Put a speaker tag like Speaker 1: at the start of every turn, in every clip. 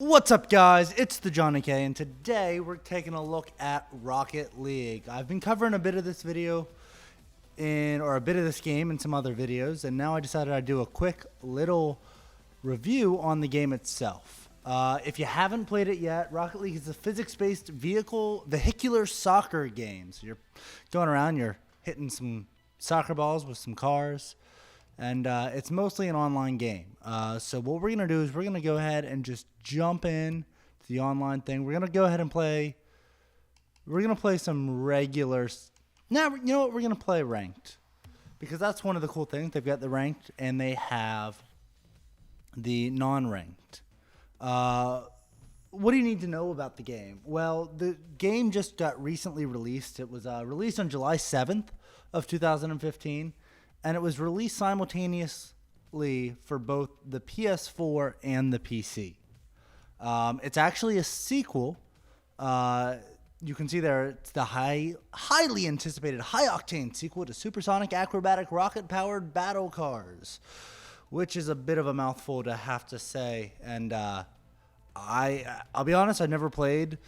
Speaker 1: What's up, guys? It's the Johnny K, and today we're taking a look at Rocket League. I've been covering a bit of this video or a bit of this game in some other videos, and now I decided I'd do a quick little review on the game itself. If you haven't played it yet, Rocket League is a physics-based vehicular soccer game. So you're going around, you're hitting some soccer balls with some cars. And it's mostly an online game. So what we're going to do is we're going to go ahead and just jump in to the online thing. We're going to go ahead and play. We're going to play some regular. Now, you know what? We're going to play ranked. Because that's one of the cool things. They've got the ranked and they have the non-ranked. What do you need to know about the game? Well, the game just got recently released. It was released on July 7th of 2015. And it was released simultaneously for both the PS4 and the PC. It's actually a sequel. You can see there it's the highly anticipated high-octane sequel to supersonic acrobatic rocket-powered battle cars, which is a bit of a mouthful to have to say. And I'll be honest, I've never played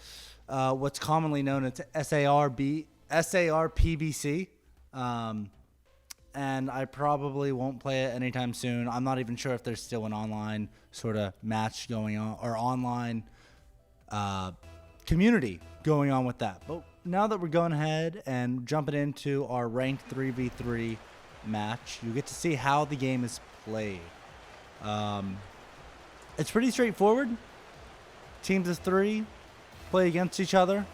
Speaker 1: what's commonly known as SARPBC. And I probably won't play it anytime soon. I'm not even sure if there's still an online sort of match going on or online community going on with that. But now that we're going ahead and jumping into our ranked 3v3 match, you get to see how the game is played. It's pretty straightforward. Teams of 3 play against each other.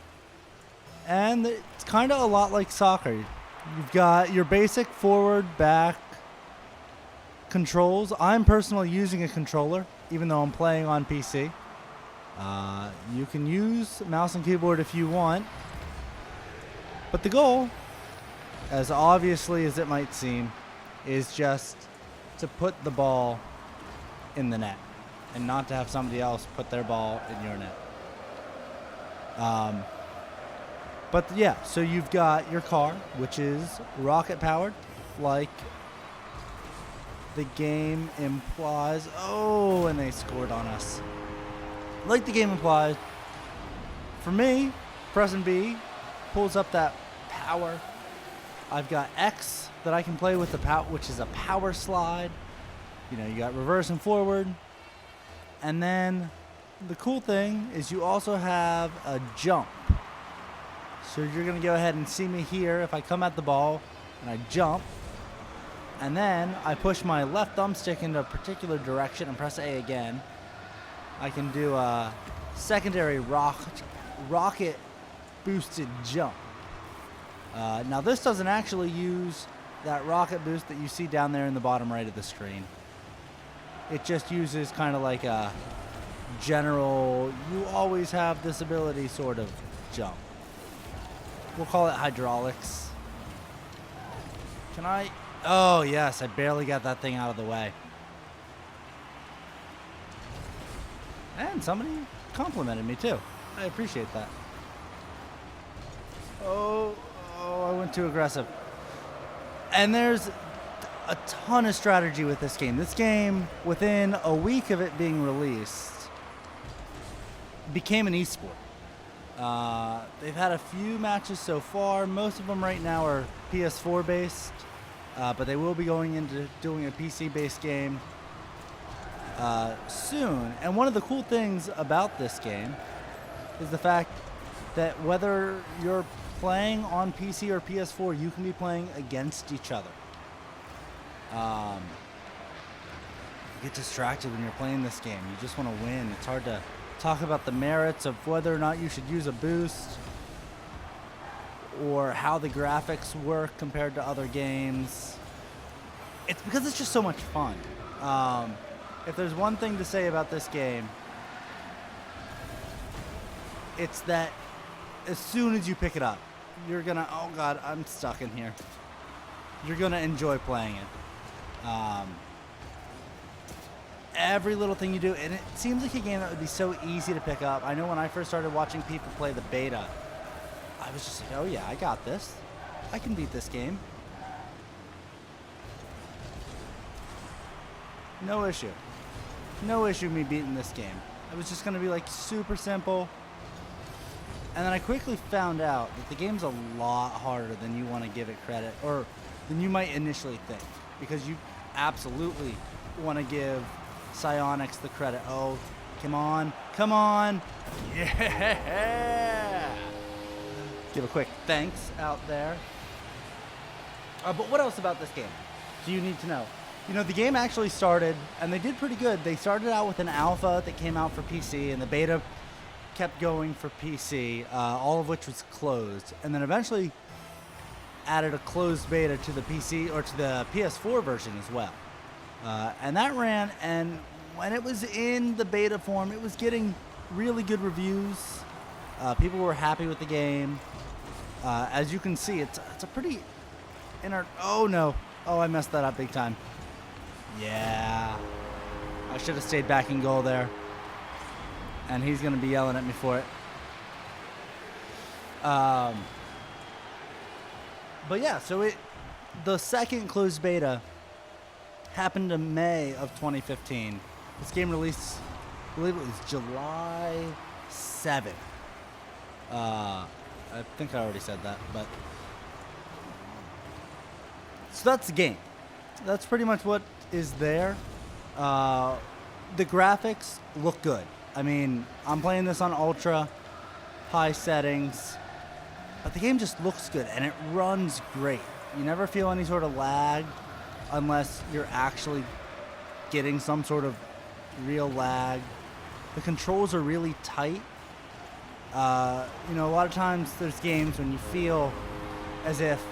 Speaker 1: And it's kind of a lot like soccer. You've got your basic forward, back controls. I'm personally using a controller, even though I'm playing on PC. You can use mouse and keyboard if you want. But the goal, as obviously as it might seem, is just to put the ball in the net and not to have somebody else put their ball in your net. But yeah, so you've got your car, which is rocket powered, like the game implies. Oh, and they scored on us. Like the game implies. For me, pressing B pulls up that power. I've got X that I can play with the power, which is a power slide. You know, you got reverse and forward. And then the cool thing is you also have a jump. So you're going to go ahead and see me here if I come at the ball and I jump. And then I push my left thumbstick into a particular direction and press A again. I can do a secondary rocket boosted jump. Now this doesn't actually use that rocket boost that you see down there in the bottom right of the screen. It just uses kind of like a general, you always have this ability sort of jump. We'll call it hydraulics. Can I? Oh, yes. I barely got that thing out of the way. And somebody complimented me, too. I appreciate that. Oh, I went too aggressive. And there's a ton of strategy with this game. This game, within a week of it being released, became an esport. They've had a few matches so far. Most of them right now are PS4 based, but they will be going into doing a PC based game soon. And one of the cool things about this game is the fact that whether you're playing on PC or PS4, you can be playing against each other. You get distracted when you're playing this game. You just want to win. It's hard to talk about the merits of whether or not you should use a boost or how the graphics work compared to other games. It's because it's just so much fun. If there's one thing to say about this game, it's that as soon as you pick it up, you're gonna, oh God, I'm stuck in here. You're gonna enjoy playing it. Every little thing you do, and it seems like a game that would be so easy to pick up. I know when I first started watching people play the beta, I was just like, oh yeah, I got this. I can beat this game. No issue. No issue me beating this game. It was just going to be like super simple. And then I quickly found out that the game's a lot harder than you want to give it credit, or than you might initially think, because you absolutely want to give Psyonix the credit. Oh, come on, come on. Yeah. Give a quick thanks out there. But what else about this game do you need to know? You know, the game actually started, and they did pretty good. They started out with an alpha that came out for PC, and the beta kept going for PC, all of which was closed. And then eventually added a closed beta to the PC, or to the PS4 version as well. And that ran, and when it was in the beta form, it was getting really good reviews. People were happy with the game. As you can see, it's a pretty oh no. Oh, I messed that up big time. Yeah. I should have stayed back in goal there. And he's going to be yelling at me for it. But yeah, so the second closed beta happened in May of 2015. This game released, I believe it was July 7th. I think I already said that, but so that's the game. That's pretty much what is there. The graphics look good. I mean, I'm playing this on ultra high settings, but the game just looks good and it runs great. You never feel any sort of lag unless you're actually getting some sort of real lag. The controls are really tight. You know, a lot of times there's games when you feel as if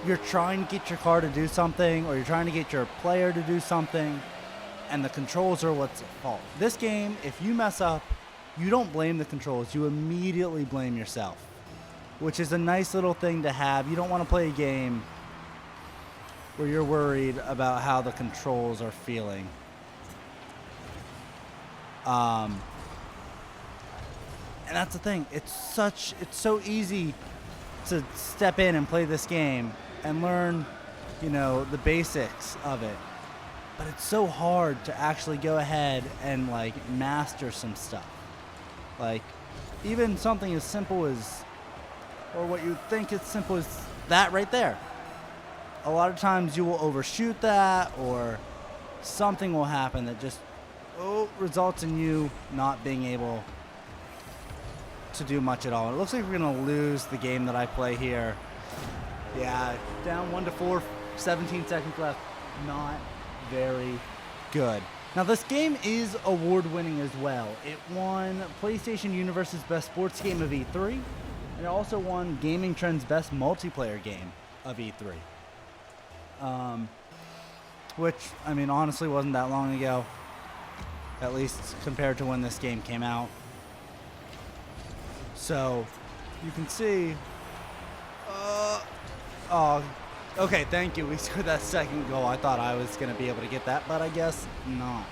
Speaker 1: you're trying to get your car to do something, or you're trying to get your player to do something, and the controls are what's at fault. This game, if you mess up, you don't blame the controls. You immediately blame yourself, which is a nice little thing to have. You don't want to play a game where you're worried about how the controls are feeling. And that's the thing. It's so easy to step in and play this game and learn, you know, the basics of it. But it's so hard to actually go ahead and like master some stuff. Like even something as simple as, or what you think is simple as that right there. A lot of times you will overshoot that, or something will happen that just results in you not being able to do much at all. It looks like we're gonna lose the game that I play here. Yeah, down 1-4, 17 seconds left. Not very good. Now this game is award-winning as well. It won PlayStation Universe's Best Sports Game of E3, and it also won Gaming Trend's Best Multiplayer Game of E3. Which, I mean, honestly wasn't that long ago, at least compared to when this game came out. So, you can see, oh, okay, thank you. We scored that second goal. I thought I was going to be able to get that, but I guess not.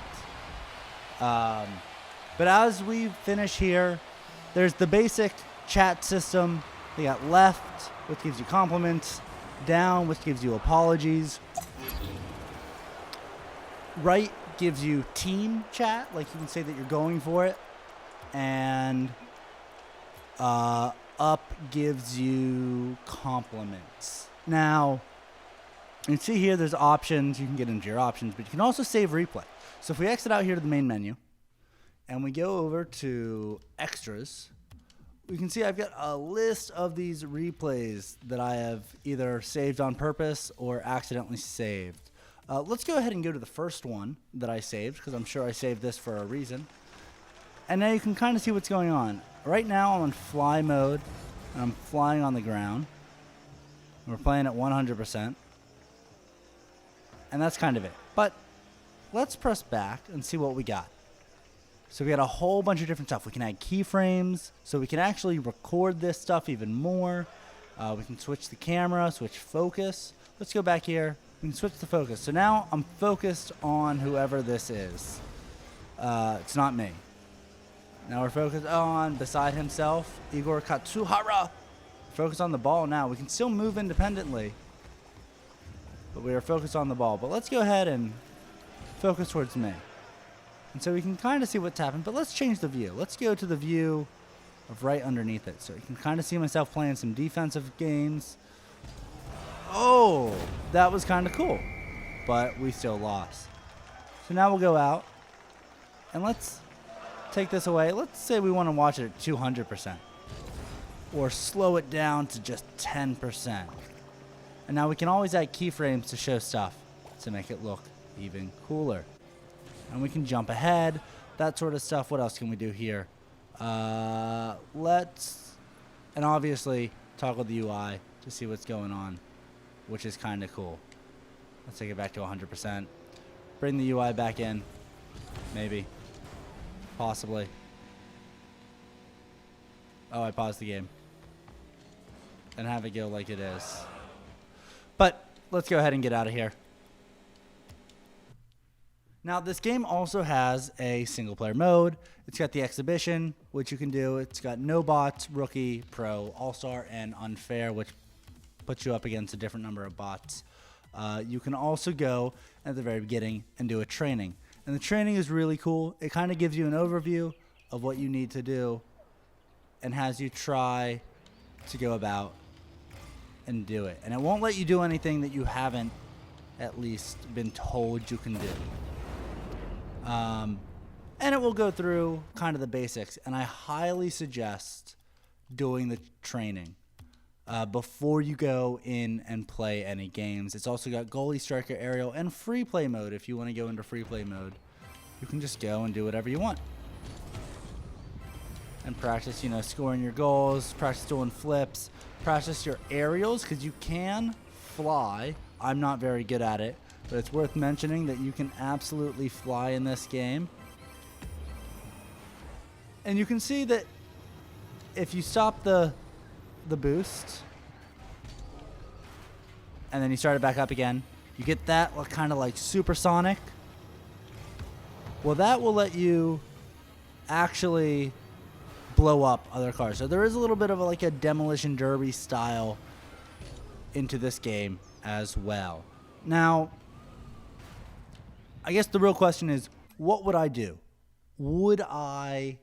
Speaker 1: But as we finish here, there's the basic chat system. They got left, which gives you compliments, down, which gives you apologies. Right gives you team chat, like you can say that you're going for it. And up gives you compliments. Now, you can see here there's options. You can get into your options, but you can also save replay. So if we exit out here to the main menu and we go over to extras, we can see I've got a list of these replays that I have either saved on purpose or accidentally saved. Let's go ahead and go to the first one that I saved, because I'm sure I saved this for a reason. And now you can kind of see what's going on. Right now I'm in fly mode, and I'm flying on the ground. We're playing at 100%. And that's kind of it. But let's press back and see what we got. So we got a whole bunch of different stuff. We can add keyframes, so we can actually record this stuff even more. We can switch the camera, switch focus. Let's go back here. We can switch the focus. So now I'm focused on whoever this is. It's not me. Now we're focused on, beside himself, Igor Katsuhara. Focus on the ball now. We can still move independently, but we are focused on the ball. But let's go ahead and focus towards me. And so we can kind of see what's happened, but let's change the view. Let's go to the view of right underneath it. So you can kind of see myself playing some defensive games. Oh, that was kind of cool, but we still lost. So now we'll go out and let's take this away. Let's say we want to watch it at 200% or slow it down to just 10%. And now we can always add keyframes to show stuff to make it look even cooler. And we can jump ahead, that sort of stuff. What else can we do here? Let's, and obviously toggle the UI to see what's going on, which is kind of cool. Let's take it back to 100%. Bring the UI back in, maybe, possibly. Oh, I paused the game and have it go like it is. But let's go ahead and get out of here. Now, this game also has a single-player mode. It's got the exhibition, which you can do. It's got no bots, rookie, pro, all-star, and unfair, which puts you up against a different number of bots. You can also go at the very beginning and do a training. And the training is really cool. It kind of gives you an overview of what you need to do and has you try to go about and do it. And it won't let you do anything that you haven't at least been told you can do. And it will go through kind of the basics. And I highly suggest doing the training before you go in and play any games. It's also got goalie, striker, aerial, and free play mode. If you want to go into free play mode, you can just go and do whatever you want. And practice, you know, scoring your goals, practice doing flips, practice your aerials, because you can fly. I'm not very good at it, but it's worth mentioning that you can absolutely fly in this game. And you can see that if you stop the boost and then you start it back up again, you get that kind of like supersonic. Well, that will let you actually blow up other cars. So there is a little bit of like a demolition derby style into this game as well. Now, I guess the real question is, what would I do? Would I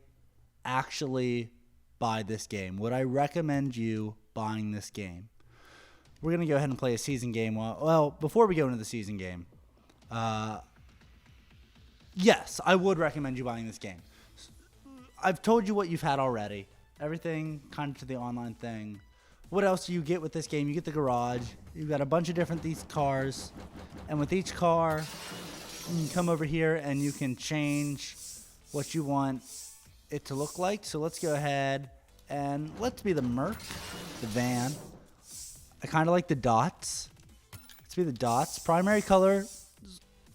Speaker 1: actually buy this game? Would I recommend you buying this game? We're going to go ahead and play a season game. Well, before we go into the season game, yes, I would recommend you buying this game. I've told you what you've had already. Everything kind of to the online thing. What else do you get with this game? You get the garage. You've got a bunch of different these cars. And with each car, you can come over here and you can change what you want it to look like. So let's go ahead and let's be the Merc, the van. I kind of like the dots. Let's be the dots. Primary color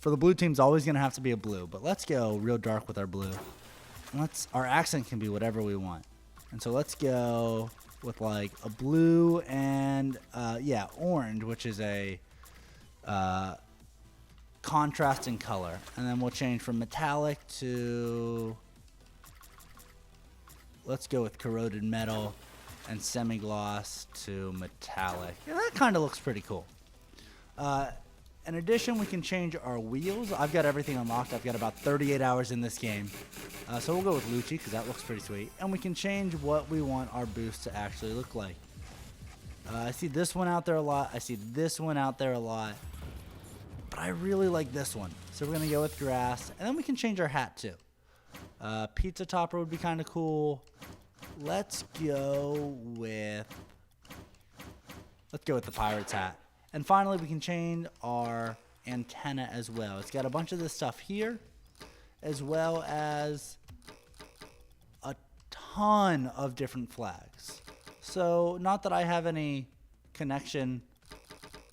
Speaker 1: for the blue team is always going to have to be a blue. But let's go real dark with our blue. Our accent can be whatever we want. And so let's go with like a blue and orange, which is a contrasting color. And then we'll change from metallic to, let's go with corroded metal, and semi-gloss to metallic. Yeah, that kind of looks pretty cool. In addition, we can change our wheels. I've got everything unlocked. I've got about 38 hours in this game. So we'll go with Lucci because that looks pretty sweet. And we can change what we want our boost to actually look like. I see this one out there a lot. I see this one out there a lot. But I really like this one. So we're going to go with grass. And then we can change our hat too. Pizza topper would be kind of cool. Let's go with the pirate's hat. And finally, we can change our antenna as well. It's got a bunch of this stuff here, as well as a ton of different flags. So, not that I have any connection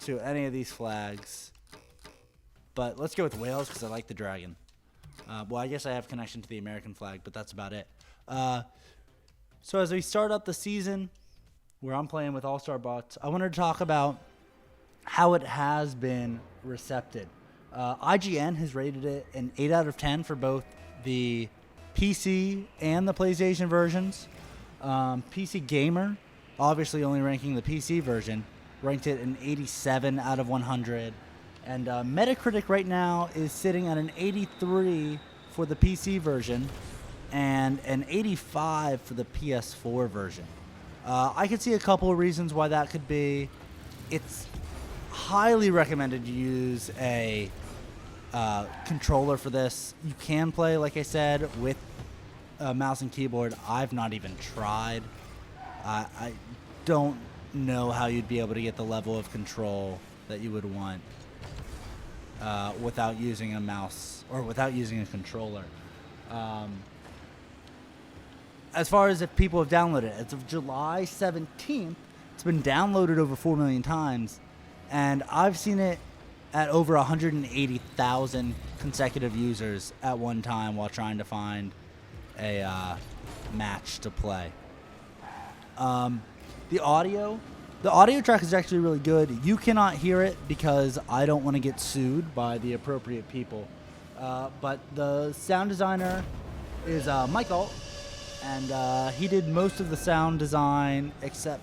Speaker 1: to any of these flags, but let's go with Wales because I like the dragon. Well, I guess I have connection to the American flag, but that's about it. So as we start up the season, where I'm playing with All-Star Bots, I wanted to talk about how it has been recepted. IGN has rated it an 8 out of 10 for both the PC and the PlayStation versions. PC Gamer, obviously only ranking the PC version, ranked it an 87 out of 100. And Metacritic right now is sitting at an 83 for the PC version and an 85 for the PS4 version. I could see a couple of reasons why that could be. It's highly recommended you use a controller for this. You can play, like I said, with a mouse and keyboard. I've not even tried. I don't know how you'd be able to get the level of control that you would want without using a mouse or without using a controller. As far as if people have downloaded it, as of July 17th, it's been downloaded over 4 million times, and I've seen it at over 180,000 consecutive users at one time while trying to find a match to play. The audio track is actually really good. You cannot hear it because I don't want to get sued by the appropriate people. But the sound designer is Mike Alt, and he did most of the sound design except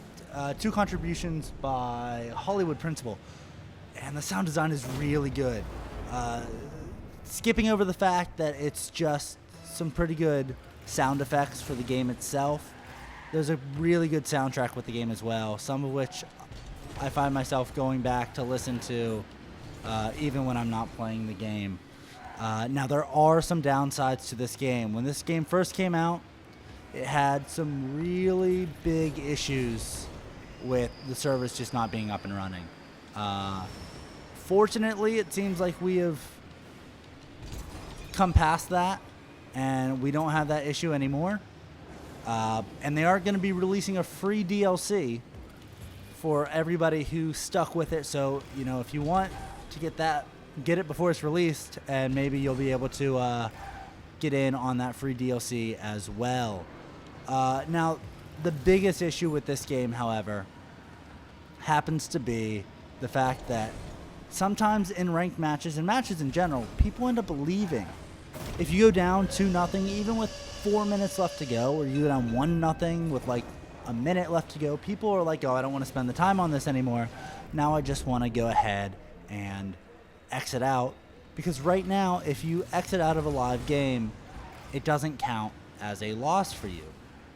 Speaker 1: 2 contributions by Hollywood Principal. And the sound design is really good. Skipping over the fact that it's just some pretty good sound effects for the game itself, there's a really good soundtrack with the game as well, some of which I find myself going back to listen to even when I'm not playing the game. Now, there are some downsides to this game. When this game first came out, it had some really big issues with the servers just not being up and running. Fortunately, it seems like we have come past that, and we don't have that issue anymore. And they are going to be releasing a free DLC for everybody who stuck with it. So, you know, if you want to get it before it's released, and maybe you'll be able to get in on that free DLC as well. Now, the biggest issue with this game, however, happens to be the fact that sometimes in ranked matches and matches in general, people end up leaving. If you go down 2-0, even with 4 minutes left to go, or you go down 1-0 with like a minute left to go, people are like, oh, I don't want to spend the time on this anymore. Now I just want to go ahead and exit out. Because right now, if you exit out of a live game, it doesn't count as a loss for you.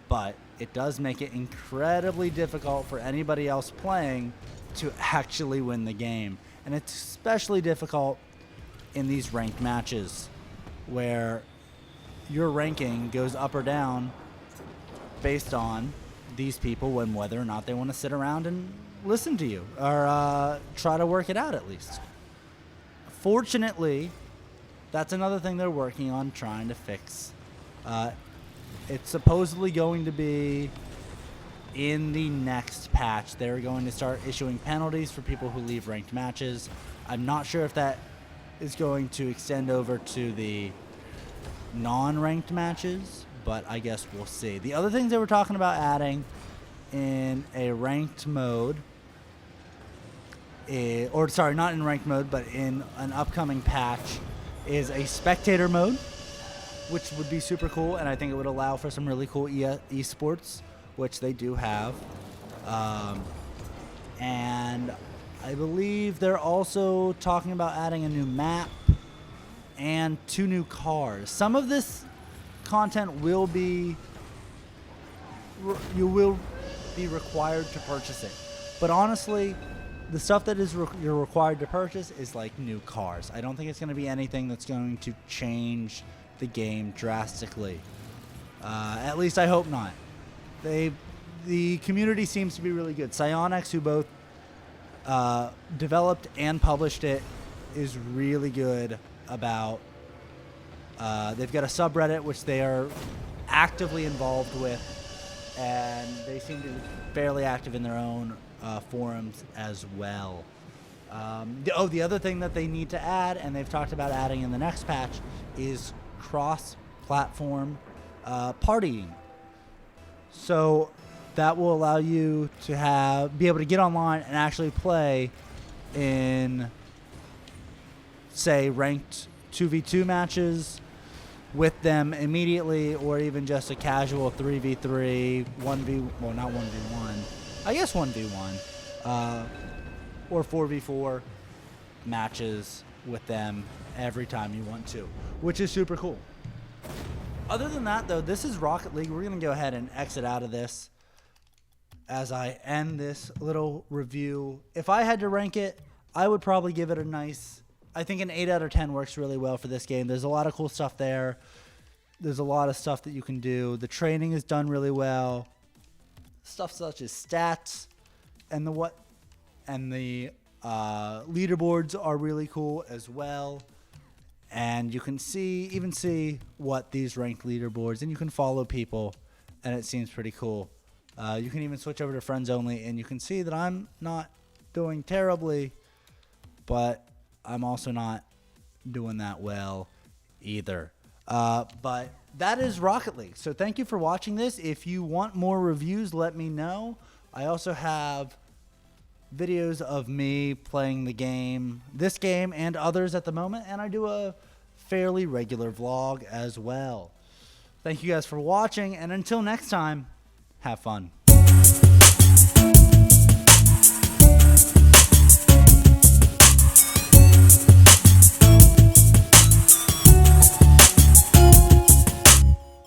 Speaker 1: But it does make it incredibly difficult for anybody else playing to actually win the game. And it's especially difficult in these ranked matches where your ranking goes up or down based on these people and whether or not they want to sit around and listen to you or try to work it out at least. Fortunately, that's another thing they're working on trying to fix. It's supposedly going to be in the next patch. They're going to start issuing penalties for people who leave ranked matches. I'm not sure if that is going to extend over to the non-ranked matches, but I guess we'll see. The other things they were talking about adding in a ranked mode, not in ranked mode, but in an upcoming patch, is a spectator mode, which would be super cool, and I think it would allow for some really cool esports, which they do have. And I believe they're also talking about adding a new map and 2 new cars. Some of this content will be, you will be required to purchase it. But honestly, the stuff that is you're required to purchase is like new cars. I don't think it's going to be anything that's going to change the game drastically. At least I hope not. The community seems to be really good. Psyonix, who both developed and published it, is really good about. They've got a subreddit which they are actively involved with, and they seem to be fairly active in their own forums as well. The other thing that they need to add, and they've talked about adding in the next patch, is cross-platform partying. So that will allow you to be able to get online and actually play in, say, ranked 2v2 matches with them immediately, or even just a casual 3v3, not 1v1, I guess 1v1, or 4v4 matches with them every time you want to, which is super cool. Other than that, though, this is Rocket League. We're going to go ahead and exit out of this as I end this little review. If I had to rank it, I would probably give it a nice, I think an 8 out of 10 works really well for this game. There's a lot of cool stuff there. There's a lot of stuff that you can do. The training is done really well. Stuff such as stats and the leaderboards are really cool as well. And you can even see what these ranked leaderboards, and you can follow people, and it seems pretty cool. You can even switch over to friends only, and you can see that I'm not doing terribly, but I'm also not doing that well either. But that is Rocket League. So thank you for watching this. If you want more reviews, let me know. I also have videos of me playing the game, this game and others at the moment, and I do a fairly regular vlog as well. Thank you guys for watching, and until next time, have fun.